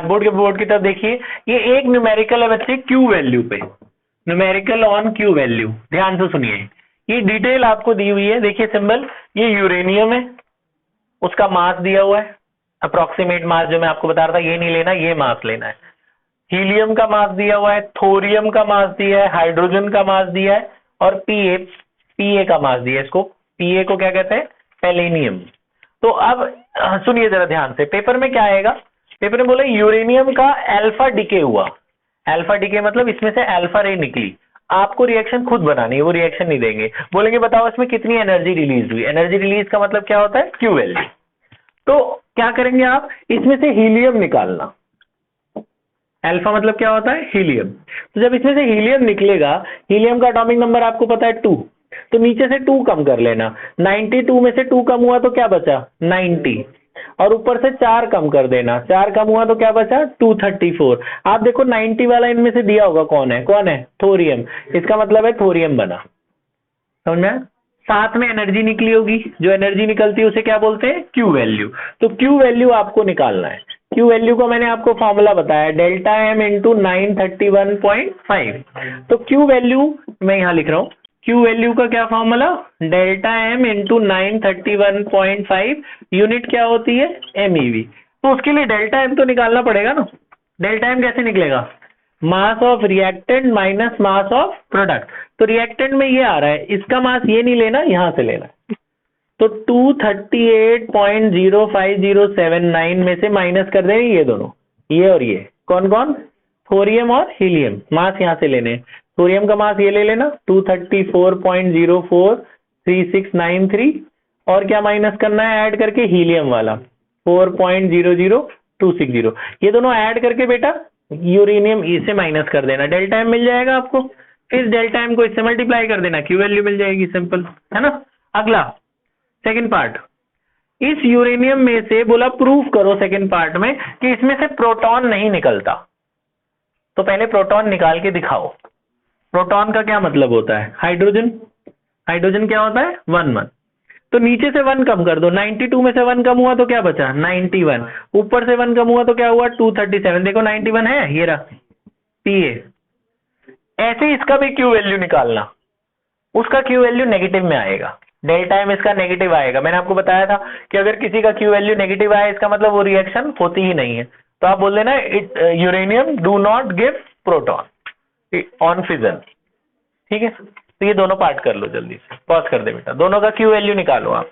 Board की तरफ देखिए, ये एक न्यूमेरिकल है बच्चे क्यू वैल्यू पे, न्यूमेरिकल ऑन क्यू वैल्यू। ध्यान से सुनिए, ये डिटेल आपको दी हुई है। देखिए सिंबल, ये यूरेनियम है, उसका मास दिया हुआ है, अप्रोक्सीमेट मास जो मैं आपको बता रहा था, ये नहीं लेना, ये मास लेना है। हीलियम का मास दिया हुआ है, थोरियम का मास दिया है, हाइड्रोजन का मास दिया है, और पीए का मास दिया है। इसको पीए को क्या कहते हैं, पैलेनियम। तो अब सुनिए जरा ध्यान से, पेपर में क्या आएगा, पेपर में बोले यूरेनियम का अल्फा डिके हुआ। अल्फा डिके मतलब इसमें से अल्फा रे निकली, आपको रिएक्शन खुद बनानी है, वो रिएक्शन नहीं देंगे। बोलेंगे बताओ इसमें कितनी एनर्जी रिलीज हुई। एनर्जी रिलीज का मतलब क्या होता है, क्यू वैल्यू। तो क्या करेंगे आप, इसमें से हीलियम निकालना। अल्फा मतलब क्या होता है, हीलियम। तो जब इसमें से हीलियम निकलेगा, हीलियम का एटॉमिक नंबर आपको पता है 2, तो नीचे से 2 कम कर लेना। 92 में से 2 कम हुआ तो क्या बचा, 90, और ऊपर से 4 कम कर देना। 4 कम हुआ तो क्या बचा, 234। आप देखो 90 वाला इनमें से दिया होगा कौन है, थोरियम। इसका मतलब है थोरियम बना, समझ में। साथ में एनर्जी निकली होगी, जो एनर्जी निकलती है उसे क्या बोलते हैं, क्यू वैल्यू। तो क्यू वैल्यू आपको निकालना है। क्यू वैल्यू को मैंने आपको फॉर्मूला बताया, डेल्टा एम इंटू 931.5। तो क्यू वैल्यू मैं यहां लिख रहा हूं, क्यू वैल्यू का क्या formula, delta M into 931.5, unit क्या होती है, एमईवी। तो उसके लिए डेल्टा एम तो निकालना पड़ेगा ना। डेल्टा एम कैसे निकलेगा, mass of reactant minus mass of product. तो रिएक्टेंट में ये आ रहा है, इसका मास ये नहीं लेना, यहां से लेना है। तो 238.05079 में से माइनस कर देंगे ये दोनों, ये और ये, कौन कौन, थोरियम और हीलियम। मास यहां से लेने, थोरियम का मास ये ले लेना 234.043693, और क्या माइनस करना है ऐड करके, हीलियम वाला 4.00260। ये दोनों ऐड करके बेटा यूरेनियम इसे माइनस कर देना, डेल्टा एम मिल जाएगा आपको। फिर डेल्टा एम को इससे मल्टीप्लाई कर देना, क्यू वैल्यू मिल जाएगी, सिंपल है ना। अगला सेकंड पार्ट, इस यूरेनियम में से बोला प्रूफ करो सेकंड पार्ट में कि इसमें से प्रोटॉन नहीं निकलता। तो पहले प्रोटॉन निकाल के दिखाओ। प्रोटॉन का क्या मतलब होता है, हाइड्रोजन। हाइड्रोजन क्या होता है, 1 तो नीचे से 1 कम कर दो, 92 में से 1 कम हुआ तो क्या बचा, 91, ऊपर से 1 कम हुआ तो क्या हुआ, 237। देखो 91 है, ये रहा पीए। ऐसे इसका भी क्यू वैल्यू निकालना, उसका क्यू वैल्यू नेगेटिव में आएगा, डेल्टा एम इसका नेगेटिव आएगा। मैंने आपको बताया था कि अगर किसी का क्यू वैल्यू नेगेटिव आए इसका मतलब वो रिएक्शन होती ही नहीं है। तो आप बोल देना it uranium do not give proton on fission, ठीक है। तो ये दोनों पार्ट कर लो, जल्दी से पॉज कर दे बेटा, दोनों का क्यू वैल्यू निकालो आप।